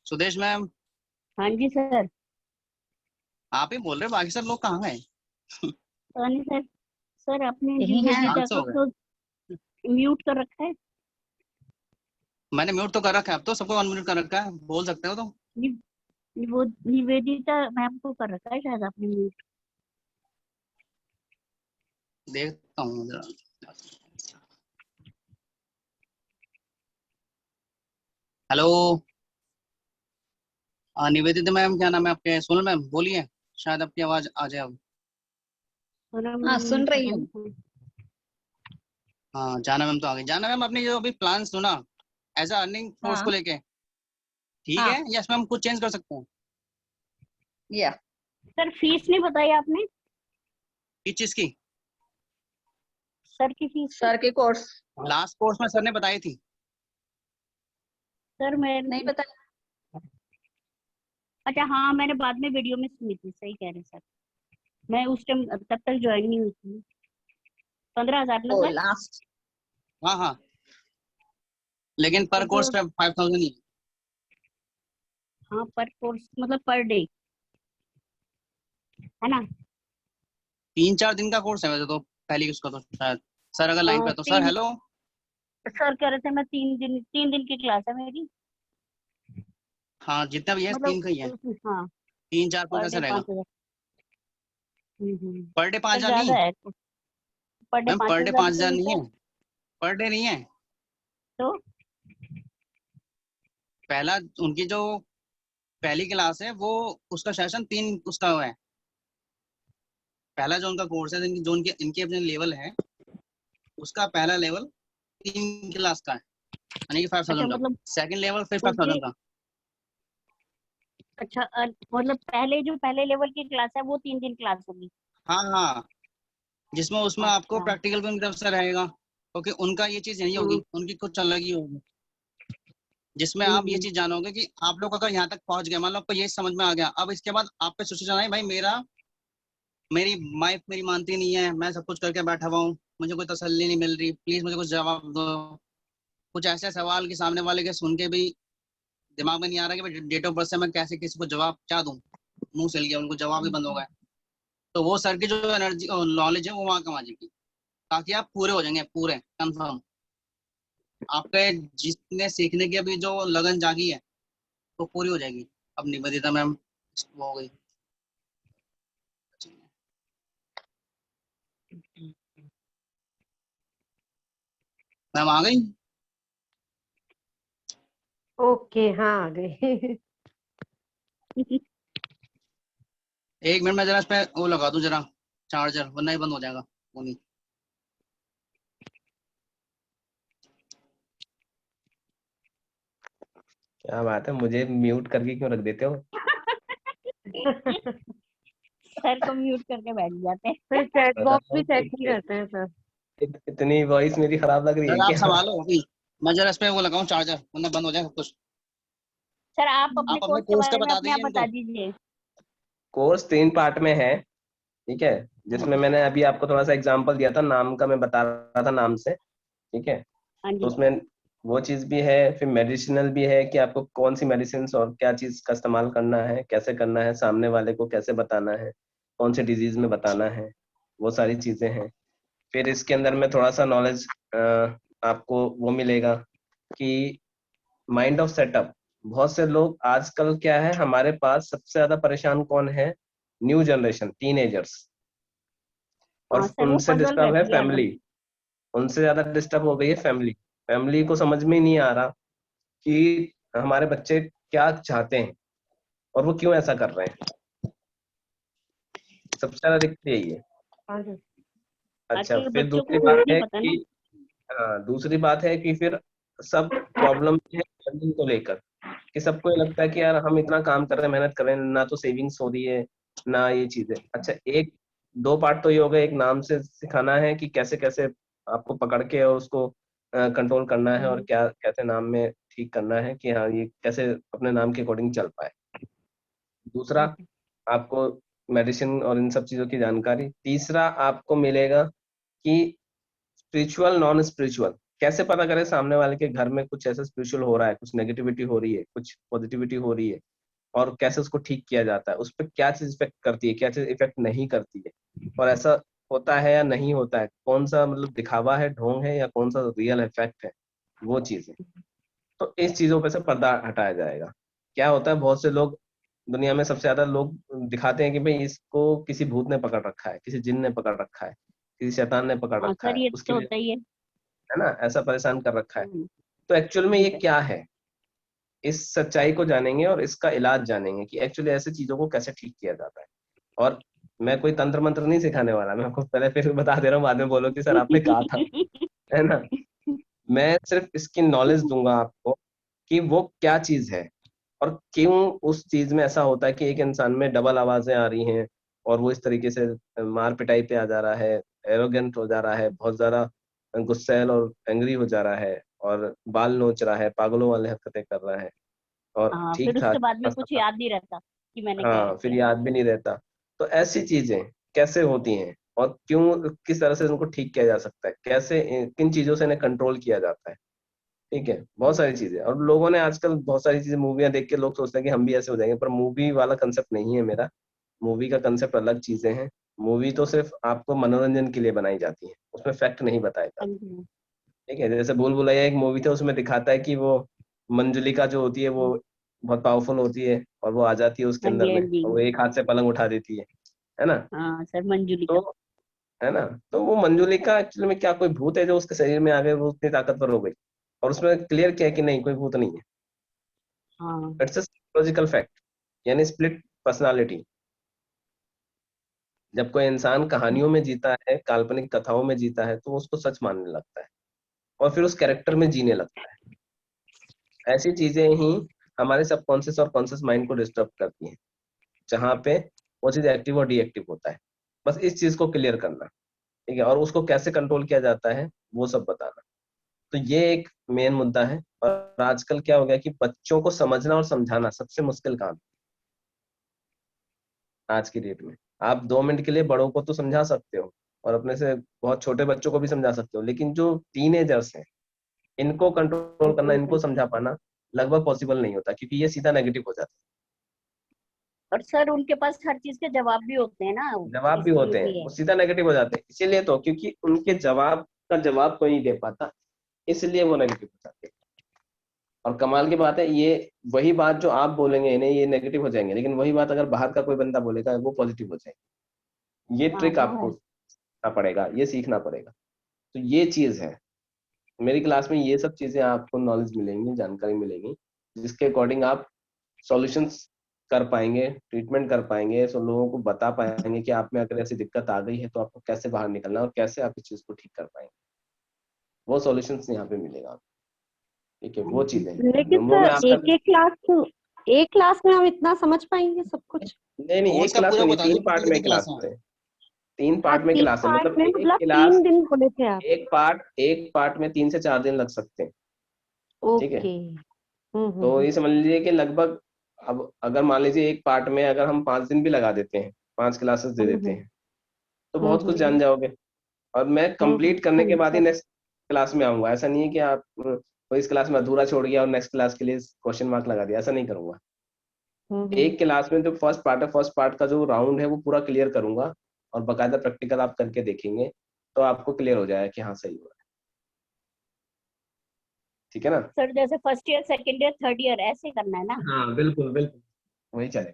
सुदेश मैम, हाँ जी सर। आप ही बोल रहे हो, बाकी सब लोग कहाँ गए? हाँ जी सर। सर आपने यही है निवेदिता शांत से को हो गए? तो म्यूट कर रखा है। मैंने म्यूट तो कर रखा है, अब तो सबको अनम्यूट कर रखा है, बोल सकते हो तो। वो निवेदिता मैम को कर रखा है शायद आपने म्यूट। देखता हूँ जरा। हेलो निवेदिता मैम, क्या नाम है आपके? सोनल मैम बोलिए, शायद आपकी आवाज आ जाए अब। हाँ सुन रही हूँ हाँ जाना मैम तो आ गई। जाना मैम, आपने जो अभी प्लान सुना एज अ अर्निंग सोर्स हाँ को लेके, ठीक है, हाँ या इसमें हम कुछ चेंज कर सकते हैं? या सर फीस नहीं बताई आपने, किस चीज की? सर की फीस सर। सर के कोर्स लास्ट कोर्स में सर ने बताई थी। सर मैं, नहीं पता अच्छा हाँ, मैंने बाद में वीडियो में सुनी थी, सही कह रहे हैं सर। मैं उस टाइम तब तक ज्वाइन नहीं हुई थी। 15,000 ना ओ सर? लास्ट हाँ हाँ, लेकिन पर तो कोर्स पे 5,000 ही है। हाँ, पर कोर्स मतलब पर डे, है ना? 3-4 दिन का कोर्स है वैसे तो, पहली उसका तो शायद। सर अगर लाइन पे है तो सर तीन, हेलो। सर कह रहे थे मैं 3 दिन की क्लास है मेरी। हाँ जितना भी है मतलब 3 का ही है, हाँ, 3-4-5 पर ऐसा डे रहेगा। 5,000। पर डे सर 5,000 ज्यादा नहीं है, पर डे मैम, पाँच पर डे हजार 5,000 रुपये नहीं सर। है, पर डे नहीं है। तो पहला उनकी जो पहली क्लास है वो, उसका सेशन 3 उसका है। पहला जो उनका कोर्स है, जो उनके इनके अपने लेवल है, उसका पहला लेवल 3 क्लास का है, यानी कि 5,000 अच्छा का। मतलब सेकंड लेवल फिर तो ये, 5,000 का। अच्छा मतलब पहले जो पहले लेवल की क्लास है वो 3 दिन क्लास होगी। हाँ हाँ, जिसमें उसमें आपको अच्छा। प्रैक्टिकल भी उनकी तरफ से रहेगा, क्योंकि उनका ये चीज नहीं होगी, हम्म उनकी कुछ अलग ही होगी, जिसमें हम्म आप ये हम्म, चीज जानोगे कि आप लोग अगर यहाँ तक पहुंच गए, मान लो आपको ये समझ में आ गया, अब इसके बाद आप पे सिचुएशन आई, भाई मेरी वाइफ मेरी मानती नहीं है, मैं सब कुछ करके बैठा हुआ हूँ, मुझे कोई तसल्ली नहीं मिल रही, प्लीज मुझे कुछ जवाब दो। कुछ ऐसे सवाल कि सामने वाले के सुन के भी दिमाग में नहीं आ रहा कि भाई डेट ऑफ बर्थ से मैं कैसे किसी को जवाब क्या दूं, मुंह से लिया, उनको जवाब ही बंद हो गए। तो वो सर की जो एनर्जी और नॉलेज है वो वहाँ कम आ जाएगी। ताकि आप पूरे हो जाएंगे, पूरे कंफर्म। आपके जितने सीखने की अभी जो लगन जागी है वो पूरी हो जाएगी। अब निवेदिता मैम वो हो गई। मैम आ गई। ओके, हाँ आ गई। एक मिनट में जरा इस पे वो लगा दूं जरा चार्जर, वरना ही बंद हो जाएगा वो नहीं। क्या बात है, मुझे म्यूट करके क्यों रख देते हो? सर को म्यूट करके बैठ जाते हैं। फिर चैट बॉक्स भी बताओ, चेक नहीं करते हैं सर। इतनी वॉइस मेरी खराब लग रही है जरा आप क्या? संभालो अभी, मैं जरा इस पे वो लगाऊं चार्जर, वरना बंद हो जाएगा सब कुछ। सर आप अपने आप अपने कोर्स के कोर्स का बारे में बता अपने आप दीजिए बता इनको। दीजिए। कोर्स 3 पार्ट में है, ठीक है। जिसमें मैंने अभी आपको थोड़ा सा एग्जांपल दिया था, नाम का मैं बता रहा था नाम से, ठीक है। हाँ तो जी। उसमें वो चीज भी है, फिर मेडिसिनल भी है कि आपको कौन सी मेडिसिन और क्या चीज का इस्तेमाल करना है, कैसे करना है, सामने वाले को कैसे बताना है, कौन से डिजीज में बताना है, वो सारी चीजें हैं। फिर इसके अंदर में थोड़ा सा नॉलेज आपको वो मिलेगा कि माइंड ऑफ सेटअप। बहुत से लोग आजकल क्या है, हमारे पास सबसे ज्यादा परेशान कौन है? New generation, teenagers. और हाँ सर, वो उनसे पजल डिस्टर्ब है रहती है हरदम। फैमिली। उनसे ज्यादा डिस्टर्ब हो गई है फैमिली। फैमिली को समझ में ही नहीं आ रहा कि हमारे बच्चे क्या चाहते हैं और वो क्यों ऐसा कर रहे हैं। सबसे ज्यादा दिक्कत यही है। हाँ सर। अच्छा, आजकल के फिर बच्चों को दूसरी खुद बात नहीं है पता ना। कि दूसरी बात है कि फिर सब प्रॉब्लम है फंडिंग को लेकर, कि सबको ये लगता है कि यार हम इतना काम कर रहे हैं, मेहनत कर रहे हैं, ना तो सेविंग्स हो रही है ना ये चीजें। अच्छा, एक दो पार्ट तो ये हो गए, एक नाम से सिखाना है कि कैसे कैसे आपको पकड़ के और उसको कंट्रोल करना है, और हम्म, क्या कैसे नाम में ठीक करना है कि हाँ ये कैसे अपने नाम के अकॉर्डिंग चल पाए। दूसरा, हाँ सर। आपको मेडिसिन और इन सब चीजों की जानकारी। तीसरा, आपको मिलेगा कि स्पिरिचुअल नॉन स्पिरिचुअल कैसे पता करें सामने वाले के घर में कुछ ऐसा स्पिरिचुअल हो रहा है, कुछ नेगेटिविटी हो रही है, कुछ पॉजिटिविटी हो रही है, और कैसे उसको ठीक किया जाता है, उस पर क्या चीज इफेक्ट करती है, क्या चीज इफेक्ट नहीं करती है, और ऐसा होता है या नहीं होता है, कौन सा मतलब दिखावा है, ढोंग है, या कौन सा रियल इफेक्ट है, वो चीज है। तो इस चीजों पे से पर्दा हटाया जाएगा। क्या होता है, बहुत से लोग दुनिया में सबसे ज्यादा लोग दिखाते हैं कि भाई इसको किसी भूत ने पकड़ रखा है, किसी जिन ने पकड़ रखा है, किसी शैतान ने पकड़ हाँ रखा सर, है, ये उसकी तो वजह होता ही है। है ना, ऐसा परेशान कर रखा है। हम्म, तो एक्चुअल में जी ये सर। क्या है, इस सच्चाई को जानेंगे और इसका इलाज जानेंगे कि एक्चुअली ऐसे चीजों को कैसे ठीक किया जाता है। और मैं कोई तंत्र मंत्र नहीं सिखाने वाला, मैं आपको पहले फिर बता दे रहा हूँ, बाद में बोलो कि सर आपने कहा था, है ना। मैं सिर्फ इसकी नॉलेज दूंगा आपको कि वो क्या चीज है, और क्यों उस चीज में ऐसा होता है कि एक इंसान में डबल आवाजें आ रही हैं, और वो इस तरीके से मार पिटाई पे आ जा रहा है, एरोगेंट हो जा रहा है, बहुत ज्यादा गुस्सैल और एंग्री हो जा रहा है, और बाल नोच रहा है, पागलों वाले हरकतें कर रहा है, और हाँ, फिर ठीक था, उसके बाद में अच्छा कुछ था, याद नहीं रहता कि मैंने क्या हाँ फिर किया। याद भी नहीं रहता। तो ऐसी चीजें कैसे होती हैं, और क्यों, किस तरह से उनको ठीक किया जा सकता है, कैसे किन चीजों से इन्हें कंट्रोल किया जाता है, ठीक है। बहुत सारी चीजें, और लोगों ने आजकल बहुत सारी चीजें, मूवियां देख के लोग सोचते हैं कि हम भी ऐसे हो जाएंगे, पर मूवी वाला कंसेप्ट नहीं है मेरा। मूवी का कंसेप्ट अलग चीजें हैं। मूवी तो सिर्फ आपको मनोरंजन के लिए बनाई जाती है, उसमें फैक्ट नहीं बताया हाँ जाता, जी। ठीक है। जैसे भूल भुलैया एक मूवी था, उसमें दिखाता है कि वो मंजुलिका जो होती है वो बहुत पावरफुल होती है, और वो आ जाती है उसके हाँ अंदर जी। हाँ में, जी। और वो एक हाथ से पलंग उठा देती है ना। हाँ सर, मंजुलिका। तो है ना, तो वो मंजुलिका एक्चुअली में क्या कोई भूत है जो उसके शरीर में आ गए, वो उतनी ताकतवर हो गई? और उसमें क्लियर किया है कि नहीं, कोई भूत नहीं है। हाँ। इट्स अ साइकोलॉजिकल फैक्ट, यानी स्प्लिट पर्सनालिटी। जब कोई इंसान कहानियों में जीता है, काल्पनिक कथाओं में जीता है, तो वो उसको सच मानने लगता है, और फिर उस कैरेक्टर में जीने लगता है। ऐसी चीजें ही हमारे सबकॉन्शियस और कॉन्शियस माइंड को डिस्टर्ब करती हैं, जहाँ पे वो चीज एक्टिव और डीएक्टिव होता है। बस इस चीज को क्लियर करना, ठीक है, और उसको कैसे कंट्रोल किया जाता है वो सब बताना। तो ये एक मेन मुद्दा है। और आजकल क्या हो गया कि बच्चों को समझना और समझाना सबसे मुश्किल काम है आज की डेट में। आप 2 मिनट के लिए बड़ों को तो समझा सकते हो, और अपने से बहुत छोटे बच्चों को भी समझा सकते हो, लेकिन जो टीनेजर्स हैं, इनको कंट्रोल करना, बिल्कुल इनको सही। समझा पाना लगभग पॉसिबल नहीं होता, क्योंकि ये सीधा नेगेटिव हो जाता और सर उनके पास हर चीज के जवाब भी होते हैं ना, जवाब भी इसलिए होते हैं, भी है। वो सीधा नेगेटिव हो जाते हैं, इसीलिए तो, क्योंकि उनके जवाब का जवाब कोई नहीं दे पाता, इसलिए वो नेगेटिव हो जाते हैं। और कमाल की बात है, ये वही बात जो आप बोलेंगे इन्हें, ये नेगेटिव हो जाएंगे, लेकिन वही बात अगर बाहर का कोई बंदा बोलेगा वो पॉजिटिव हो जाएगी। ये हाँ ट्रिक वो आपको है। सीखना पड़ेगा, ये सीखना पड़ेगा। तो ये चीज है, मेरी क्लास में ये सब चीजें आपको नॉलेज मिलेंगी, जानकारी मिलेगी, जिसके अकॉर्डिंग आप सॉल्यूशंस कर पाएंगे, ट्रीटमेंट कर पाएंगे, सो लोगों को बता पाएंगे कि आप में अगर ऐसी दिक्कत आ गई है तो आपको कैसे बाहर निकलना है और कैसे आप इस चीज को ठीक कर पाएंगे। वो सॉल्यूशंस यहाँ पे मिलेगा आपको, ठीक है, हाँ वो जी। चीजें लेकिन वो मैं सर आपका, एक क्लास में हम इतना समझ पाएंगे सब कुछ? नहीं कोर्स एक का क्लास पूरा में नहीं, बता दो 3 कितनी पार्ट में कितनी क्लास क्लास है। होते हैं, 3 हाँ, पार्ट में 3 क्लास है, पार्ट मतलब में, एक मतलब क्लास, 3 दिन बोले थे आप? एक पार्ट में 3 से 4 दिन लग सकते हैं, ठीक है। ओके। तो ये समझ लीजिए कि लगभग, अब अगर मान लीजिए एक पार्ट में अगर हम 5 दिन भी लगा देते हैं, 5 क्लासेस दे देते हम्म हैं, तो हम्म बहुत कुछ जान जाओगे। और मैं कंप्लीट करने के बाद ही सर। नेक्स्ट क्लास में आऊंगा, ऐसा नहीं है कि आप कोई इस क्लास में अधूरा छोड़ गया और नेक्स्ट क्लास के लिए क्वेश्चन मार्क लगा दिया, ऐसा नहीं करूंगा। एक क्लास में जो फर्स्ट पार्ट है, फर्स्ट पार्ट का जो राउंड है वो पूरा क्लियर करूंगा, और बकायदा प्रैक्टिकल आप करके देखेंगे तो आपको क्लियर हो जाएगा कि हाँ सही हो रहा है, ठीक है ना। सर जैसे first year, second year, third year ऐसे करना है ना? हाँ बिल्कुल बिल्कुल, वही चले।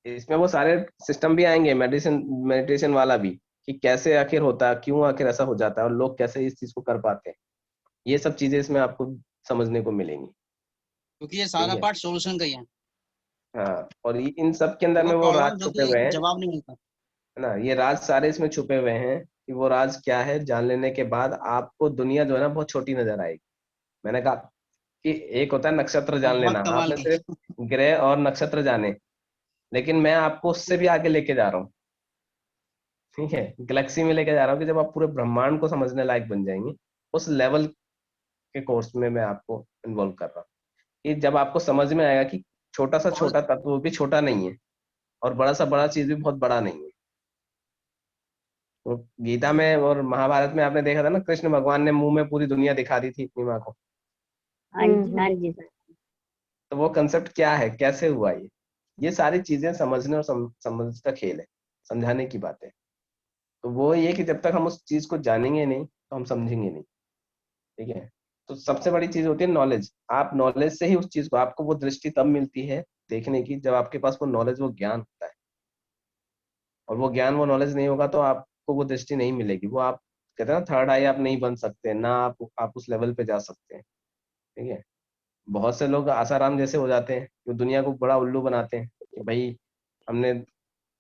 इसमें वो सारे सिस्टम भी आएंगे, मेडिटेशन वाला भी, कि कैसे आखिर होता है, क्यों आखिर ऐसा हो जाता है, और लोग कैसे इस चीज को कर पाते हैं, ये सब चीजें इसमें आपको समझने को मिलेंगी, क्योंकि ये ठीक सारा है। पार्ट सॉल्यूशन का ही है। हाँ, और इन सब के अंदर वो में वो राज प्रॉब्लम जो छुपे कि हुए हैं, जवाब नहीं मिलता। है ना, ये राज सारे इसमें छुपे हुए हैं, कि वो राज क्या है जान लेने के बाद आपको दुनिया जो है ना बहुत छोटी नजर आएगी। मैंने कहा कि एक होता है नक्षत्र जान बहुत लेना, कमाल आपने की। सिर्फ ग्रह और नक्षत्र जाने, लेकिन मैं आपको उससे भी आगे लेके जा रहा हूँ, ठीक है, गैलेक्सी में लेके जा रहा हूँ, कि जब आप पूरे ब्रह्मांड को समझने लायक बन जाएंगे, उस लेवल के कोर्स में मैं आपको इन्वॉल्व कर रहा हूँ, कि जब आपको समझ में आएगा कि छोटा सा और छोटा तत्व भी छोटा नहीं है, और बड़ा सा बड़ा चीज भी बहुत बड़ा नहीं है। तो गीता में और महाभारत में आपने देखा था ना, कृष्ण भगवान ने मुंह में पूरी दुनिया दिखा दी थी अपनी माँ को। हाँ जी सर। तो वो कंसेप्ट क्या है, कैसे हुआ ये सारी चीजें समझने और समझ का खेल है, समझाने की बात है। तो वो ये कि जब तक हम उस चीज को जानेंगे नहीं तो हम समझेंगे नहीं, ठीक है। तो सबसे बड़ी चीज होती है नॉलेज, आप नॉलेज से ही उस चीज को, आपको वो दृष्टि तब मिलती है देखने की जब आपके पास वो नॉलेज, वो ज्ञान होता है। और वो ज्ञान, वो नॉलेज नहीं होगा तो आपको वो दृष्टि नहीं मिलेगी, वो आप कहते हैं ना थर्ड आई आप नहीं बन सकते ना, आप उस लेवल पे जा सकते हैं, ठीक है। बहुत से लोग आसाराम जैसे हो जाते हैं, जो दुनिया को बड़ा उल्लू बनाते हैं कि भाई हमने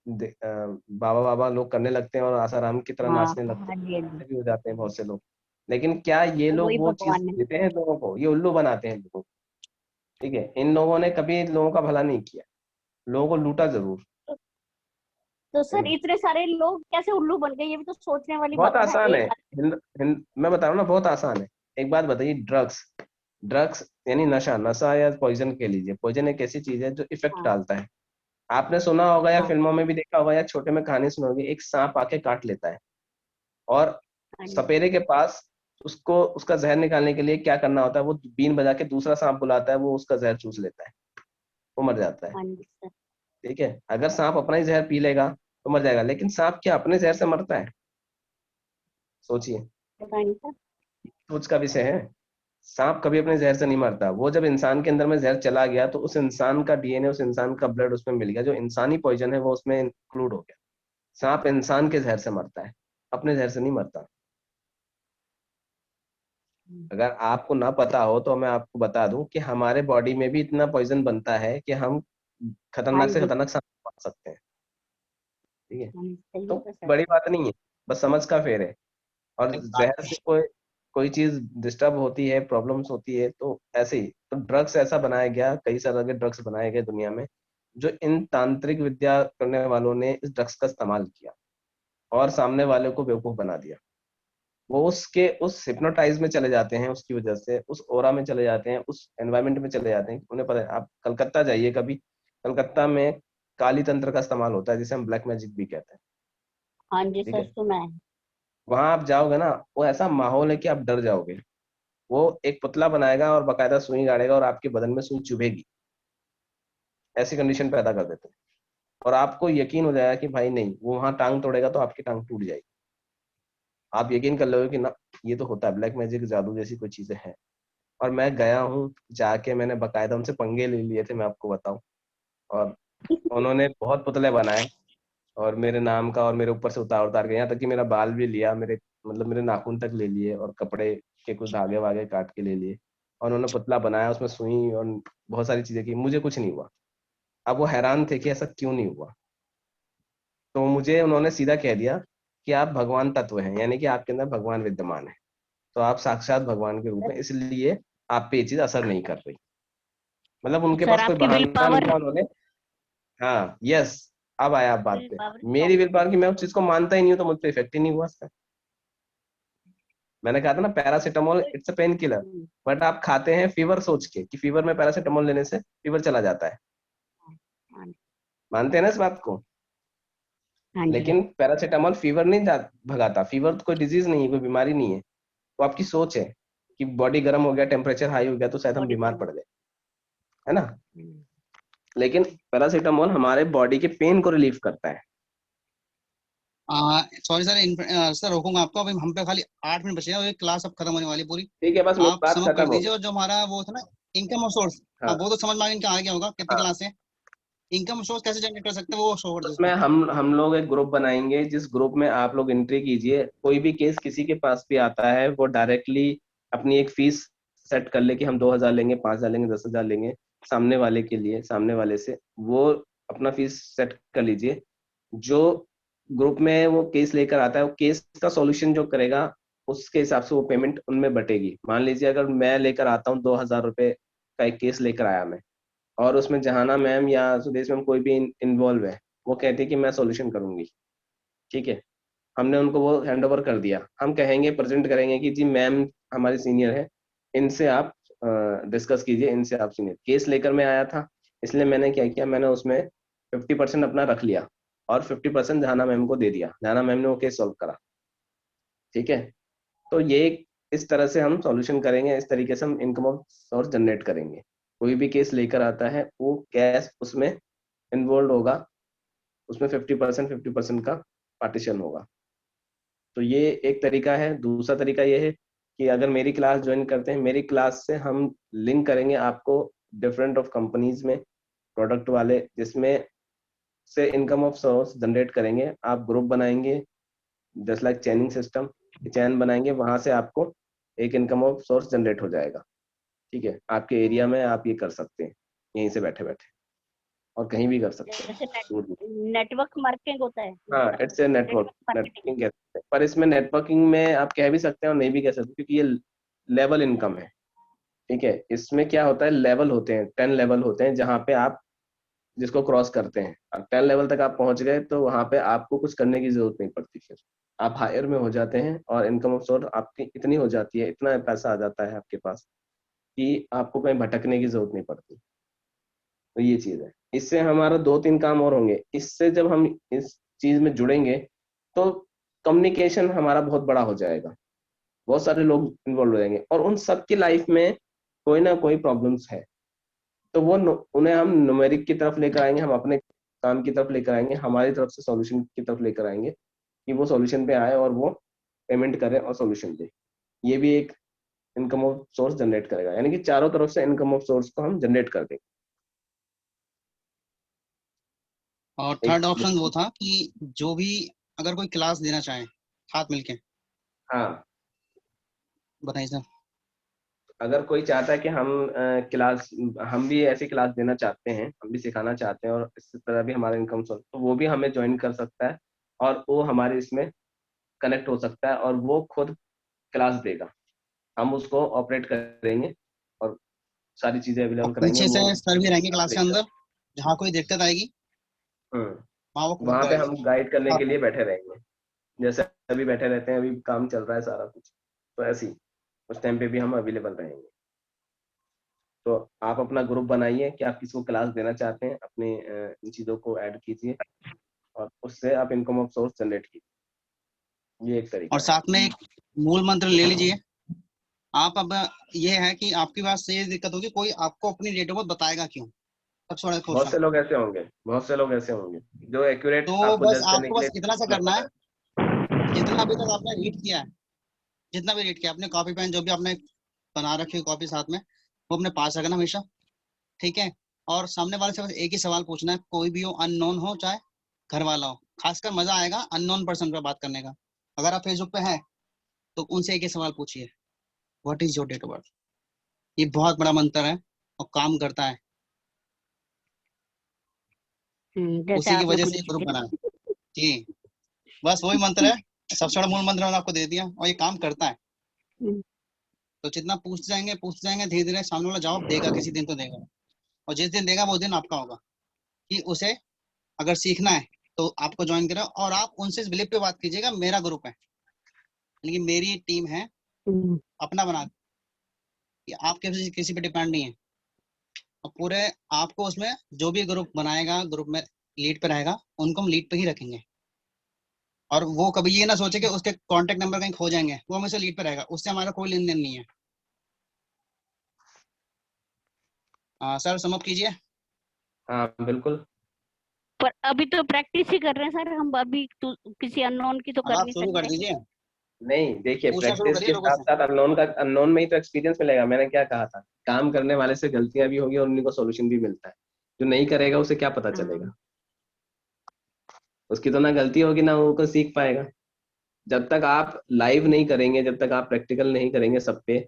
बाबा बाबा लोग करने लगते हैं और आसाराम की तरह हाँ नाचने लगते हाँ जी हैं, हाँ जी। ऐसे भी हो जाते हैं बहुत से लोग। लेकिन क्या ये लोग वही वो चीज भगवान ने। देते हैं लोगों को, ये उल्लू बनाते हैं लोगों को, ठीक है। इन लोगों ने कभी लोगों का भला नहीं किया, लोगों को लूटा जरूर, तो ठीक सर है। इतने सारे लोग कैसे उल्लू बन गए, ये भी तो सोचने वाली बहुत बात है ना। आसान है, एक मैं बता रहा हूँ ना, बहुत आसान है। एक बात बताइए, ड्रग्स, ड्रग्स यानी नशा, नशा या पॉइजन कह लीजिए, पॉइजन एक ऐसी चीज है जो इफेक्ट हाँ डालता है। आपने सुना होगा या हाँ फिल्मों में भी देखा होगा या छोटे में कहानी सुनी होगी, एक सांप आके काट लेता है, और हाँ जी सपेरे के पास उसको उसका जहर निकालने के लिए क्या करना होता है, वो बीन बजा के दूसरा सांप बुलाता है, वो उसका जहर चूस लेता है, वो मर जाता है, हाँ जी सर। ठीक है। अगर सांप अपना ही जहर पी लेगा तो मर जाएगा, लेकिन सांप क्या अपने जहर से मरता है? सोचिए, पता नहीं सर। सोच का विषय है। सांप कभी अपने जहर से नहीं मरता, वो जब इंसान के अंदर में जहर चला गया तो उस इंसान का डीएनए, उस इंसान का ब्लड उसमें मिल गया, जो इंसानी पॉइजन है वो उसमें इंक्लूड हो गया। सांप इंसान के जहर से मरता है, अपने जहर से नहीं मरता। अगर आपको ना पता हो तो मैं आपको बता दूं कि हमारे बॉडी में भी इतना पॉइजन बनता है कि हम हाँ खतरनाक से जी खतरनाक सांप मार सकते हैं, ठीक है। हाँ जी, सही तो है सर। बड़ी बात नहीं है, बस समझ का फेर है। और एक बात जहर से कोई कोई चीज डिस्टर्ब होती है, प्रॉब्लम्स होती है, तो ऐसे ही तो ड्रग्स ऐसा बनाया गया, कई सारे के ड्रग्स बनाए गए दुनिया में, जो इन तांत्रिक विद्या करने वालों ने इस ड्रग्स का इस्तेमाल किया और सामने वाले को बेवकूफ बना दिया। वो उसके उस हिप्नोटाइज में चले जाते हैं, उसकी वजह से उस ओरा में चले जाते हैं, उस एनवायरमेंट में चले जाते हैं। उन्हें पता है, आप कलकत्ता जाइए कभी, कलकत्ता में काली तंत्र का इस्तेमाल होता है, जिसे हम ब्लैक मैजिक भी कहते हैं, हाँ जी ठीक सर, है। सुना है। वहां आप जाओगे ना, वो ऐसा माहौल है कि आप डर जाओगे। वो एक पुतला बनाएगा और बकायदा सुई गाड़ेगा और आपके बदन में सुई चुभेगी, ऐसी कंडीशन पैदा कर देते हैं, और आपको यकीन हो जाएगा कि भाई नहीं, वो वहां टांग तोड़ेगा तो आपकी टांग टूट जाएगी। आप यकीन कर लोगे कि ना ये तो होता है, ब्लैक मैजिक जादू जैसी कोई चीजें हैं। और मैं गया हूँ, जाके मैंने बकायदा उनसे पंगे ले लिए थे, मैं आपको बताऊं। और उन्होंने बहुत पुतले बनाए, और मेरे नाम का, और मेरे ऊपर से उतार उतार के, यहाँ तक कि मेरा बाल भी लिया, मेरे मतलब मेरे नाखून तक ले लिए, और कपड़े के कुछ धागे वागे काट के ले लिए, और उन्होंने पुतला बनाया, उसमें सुई और बहुत सारी चीजें की, मुझे कुछ नहीं हुआ। अब वो हैरान थे कि ऐसा क्यों नहीं हुआ। तो मुझे उन्होंने सीधा कह दिया कि आप भगवान तत्व हैं, यानी कि आपके अंदर भगवान विद्यमान है, तो आप साक्षात भगवान के रूप में, इसलिए आप पे ये चीज असर नहीं कर रही। मतलब उनके सर पास कोई आपकी विल बहाना नहीं पावर, था उन्होंने। हाँ, यस, अब आया आप बात विल पे। पावर मेरी स्ट्रॉन्ग विल होगी। पावर की, मैं उस चीज को मानता ही नहीं हूँ, तो मुझ पर इफेक्ट ही नहीं हुआ इसका। मैंने कहा था ना, paracetamol it's a pain killer, hmm, but आप खाते हैं फीवर सोच के कि फीवर में पैरासीटामोल लेने से फीवर चला जाता है। हाँ मानते हैं ना इस बात को? हाँ जी। लेकिन पैरासीटामोल फीवर नहीं भगाता। फीवर तो कोई डिजीज नहीं है, कोई बीमारी नहीं है, वो आपकी सोच है कि बॉडी गर्म हो गया, टेम्परेचर हाई हो गया तो शायद हम बॉडी बीमार गर्म। पड़ गए, है ना। लेकिन पैरासीटामोल हमारे बॉडी के पेन को रिलीव करता है। सॉरी सर, सर रोकूंगा आपको, अभी हम पे खाली 8 मिनट बचे हैं और ये क्लास अब खत्म होने वाली है पूरी। ठीक है, बस आप बात सम अप खत्म कर हो दीजिए। गई। और जो हमारा वो था ना, इनकम और सोर्स, हाँ हाँ वो तो समझ में आ गया इनका आ गया होगा, कितनी हाँ, क्लास है, इनकम सोर्स कैसे जनरेट कर सकते हैं वो शो कर दो उसमें उसमें। हम लोग एक ग्रुप बनाएंगे, जिस ग्रुप में आप लोग एंट्री कीजिए। कोई भी केस किसी के पास भी आता है, वो डायरेक्टली अपनी एक फीस सेट कर ले कि हम 2,000 लेंगे, 5,000 लेंगे, 10,000 लेंगे सामने वाले के लिए, सामने वाले से वो अपना फीस सेट कर लीजिए। जो ग्रुप में वो केस लेकर आता है, वो केस का सॉल्यूशन जो करेगा, उसके हिसाब से वो पेमेंट उनमें बटेगी। मान लीजिए अगर मैं लेकर आता हूँ 2,000 रुपये का एक केस लेकर आया मैं, और उसमें जहाना मैम या सुदेश मैम कोई भी इन्वॉल्व है, वो कहती है कि मैं सॉल्यूशन करूंगी, ठीक है। हमने उनको वो हैंड ओवर कर दिया। हम कहेंगे, प्रेजेंट करेंगे कि जी मैम हमारी सीनियर है, इनसे आप डिस्कस कीजिए, इनसे आप सीनियर। केस लेकर मैं आया था, इसलिए मैंने क्या किया, मैंने उसमें 50% अपना रख लिया, और 50% जहाना मैम को दे दिया। जहाना मैम ने वो केस सॉल्व करा, ठीक है। तो ये इस तरह से हम सॉल्यूशन करेंगे, इस तरीके से हम इनकम ऑफ सोर्स जनरेट करेंगे। कोई भी केस लेकर आता है, वो कैश उसमें इन्वॉल्व होगा, उसमें 50% का पार्टीशन होगा। तो ये एक तरीका है। दूसरा तरीका ये है कि अगर मेरी क्लास ज्वाइन करते हैं, मेरी क्लास से हम लिंक करेंगे आपको डिफरेंट ऑफ कंपनीज में, प्रोडक्ट वाले, जिसमें से इनकम ऑफ सोर्स जनरेट करेंगे। आप ग्रुप बनाएंगे, जस्ट लाइक चैनिंग सिस्टम, चैन बनाएंगे, वहां से आपको एक इनकम ऑफ सोर्स जनरेट हो जाएगा, ठीक है। आपके एरिया में आप ये कर सकते हैं, यहीं से बैठे बैठे, और कहीं भी कर सकते हैं, जैसे दूर भी। नेटवर्क मार्केटिंग होता है, हाँ, it's a network, network marketing. Networking कह सकते हैं। पर इसमें नेटवर्किंग में आप कह भी सकते हैं और नहीं भी कह सकते, क्योंकि ये लेवल इनकम है, ठीक है। इसमें क्या होता है, लेवल होते हैं, 10 लेवल होते हैं, जहाँ पे आप जिसको क्रॉस करते हैं। अब 10 लेवल तक आप पहुंच गए तो वहां पे आपको कुछ करने की जरूरत नहीं पड़ती, फिर आप हायर में हो जाते हैं, और इनकम ऑफ सोर्स आपकी इतनी हो जाती है, इतना पैसा आ जाता है आपके पास कि आपको कहीं भटकने की जरूरत नहीं पड़ती। तो ये चीज है। इससे हमारा 2-3 काम और होंगे। इससे जब हम इस चीज में जुड़ेंगे, तो कम्युनिकेशन हमारा बहुत बड़ा हो जाएगा, बहुत सारे लोग इन्वॉल्व हो जाएंगे, और उन सबकी लाइफ में कोई ना कोई प्रॉब्लम्स है, तो वो उन्हें हम न्यूमेरिक की तरफ लेकर आएंगे, हम अपने काम की तरफ लेकर आएंगे, हमारी तरफ से सॉल्यूशन की तरफ लेकर आएंगे, कि वो सॉल्यूशन पे आए और वो पेमेंट करें और सॉल्यूशन दे। ये भी एक इनकम ऑफ सोर्स जनरेट करेगा, यानी कि चारों तरफ से इनकम ऑफ सोर्स को हम जनरेट कर देंगे। और एक, थर्ड ऑप्शन वो था कि जो भी अगर कोई क्लास देना चाहे साथ मिलके, हाँ, बताइए सर। अगर कोई चाहता है कि क्लास, हम भी ऐसी क्लास देना चाहते हैं, हम भी सिखाना चाहते हैं, और इस तरह भी हमारा इनकम सोर्स, तो वो भी हमें ज्वाइन कर सकता है, और वो हमारे इसमें कनेक्ट हो सकता है, और वो खुद क्लास देगा, हम उसको ऑपरेट करेंगे, और सारी चीजें और अवेलेबल कराएंगे, पीछे वो से सर भी रहेंगे क्लास क्लास के देगा। अंदर, जहाँ कोई दिक्कत आएगी वहाँ वो खुद वहां पे गाइड हम गाइड करने के करेंगे। लिए बैठे रहेंगे, जैसे अभी बैठे रहते हैं, अभी काम चल रहा है सारा कुछ, तो ऐसे ही उस टाइम पे भी हम अवेलेबल रहेंगे। तो आप अपना ग्रुप बनाइए कि आप किसको क्लास देना चाहते हैं, अपने इन चीजों को ऐड कीजिए, और उससे आप इनकम ऑफ सोर्स जनरेट कीजिए। ये एक और तरीका है। साथ में एक मूल मंत्र ले लीजिए आप। अब ये है कि आपके पास से ये दिक्कत होगी, कोई आपको अपनी डेट ऑफ बर्थ बताएगा क्यों, सबसे बड़ा बहुत से क्वेश्चन। लोग ऐसे होंगे, बहुत से लोग ऐसे होंगे जो एक्यूरेट तो आपको बस जज करने आपको के बस लिए इतना सा गलत करना है, बताए। जितना अभी तक आपने रीड किया है, जितना भी रीड किया अपने कॉपी पेन जो भी आपने बना रखी है कॉपी साथ में, वो अपने पास रखना हमेशा, ठीक है। और सामने वाले से बस एक ही सवाल पूछना है, कोई भी हो, अननोन हो चाहे घर वाला हो। खासकर मजा आएगा अननोन पर्सन पे बात करने का। अगर आप फेसबुक पे हैं तो उनसे एक ही सवाल पूछिए, what is your date of birth. ये बहुत बड़ा मंत्र है और काम करता है। जैसे उसी की आपने वजह से ये पूछी ग्रुप थी बना ना। है जी। बस वही मंत्र है, सबसे बड़ा मूल मंत्र मैंने आपको दे दिया और ये काम करता है। हम्म, तो जितना पूछते जाएंगे धीरे धीरे सामने वाला जवाब देगा, किसी दिन तो देगा। और जिस दिन देगा वो दिन आपका होगा कि उसे अगर सीखना है तो आपको ज्वाइन करें। और आप उनसे इस बिलीव पे बात कीजिएगा, मेरा ग्रुप है, यानी कि मेरी टीम है, हम्म, अपना बना कि आप किसी पे डिपेंड नहीं है। और पूरे आपको उसमें जो भी ग्रुप बनाएगा, ग्रुप में लीड पे रहेगा, उनको हम लीड पे ही रखेंगे। और वो कभी ये ना सोचे कि उसके कांटेक्ट नंबर कहीं खो जाएंगे, वो हमेशा लीड पे रहेगा, उससे हमारा कोई लेन देन नहीं है। सर समअप कीजिए। हाँ बिल्कुल। पर अभी तो प्रैक्टिस ही कर रहे हैं सर हम। अभी तो किसी अननोन की तो अब कर आप नहीं शुरू कर सकते। दीजिए, नहीं देखिए, पूछना शुरू प्रैक्टिस करिए के लोगों साथ से। साथ अननोन में ही तो एक्सपीरियंस मिलेगा। मैंने क्या कहा था, काम करने वाले से गलतियां भी होगी और उन्हीं को सॉल्यूशन भी मिलता है। जो नहीं करेगा उसे क्या पता चलेगा, उसकी तो ना गलती होगी ना वो कुछ सीख पाएगा। जब तक आप लाइव नहीं करेंगे, जब तक आप प्रैक्टिकल नहीं करेंगे सब पे,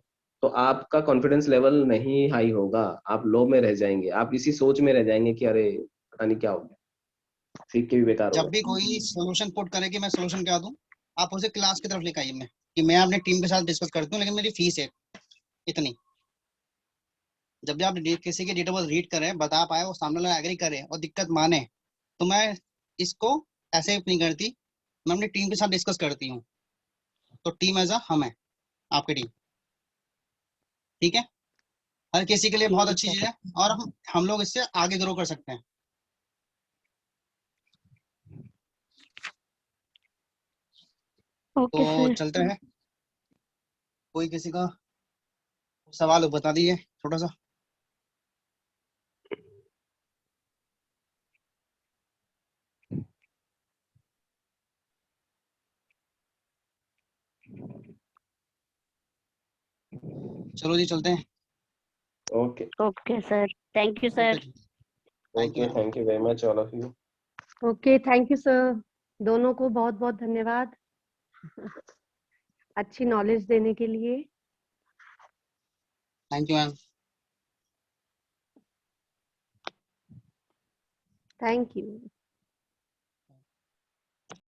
तो आपका कॉन्फिडेंस लेवल नहीं हाई होगा। आप लो में रह जाएंगे, आप इसी सोच में रह जाएंगे कि अरे पता नहीं क्या हो गया, सीख के भी बेकार हो जब गया। भी कोई सोल्यूशन पुट करे कि मैं सोल्यूशन क्या दूं, आप उसे क्लास की तरफ लेकर आइए। मैं कि मैं अपनी टीम के साथ डिस्कस करती हूँ, लेकिन मेरी फीस है इतनी। जब भी आप किसी की डिटेल रीड करें, बता पाए, वो सामने वाला एग्री करे और दिक्कत माने, तो मैं इसको ऐसे नहीं करती, मैं अपनी टीम के साथ डिस्कस करती हूँ। तो टीम एज अ हम है, आपकी टीम, ठीक है। हर किसी के लिए बहुत ठीक अच्छी है चीज है और हम लोग इससे आगे ग्रो कर सकते हैं। ओके तो सर। चलते हैं, कोई किसी का सवाल हो बता दीजिए छोटा सा। चलो जी चलते हैं। Okay. Okay sir, thank you okay sir. जी, thank you okay, madam. Thank you very much all of you. Okay, thank you sir. दोनों को बहुत बहुत धन्यवाद अच्छी नॉलेज देने के लिए। Thank you ma'am. Thank you.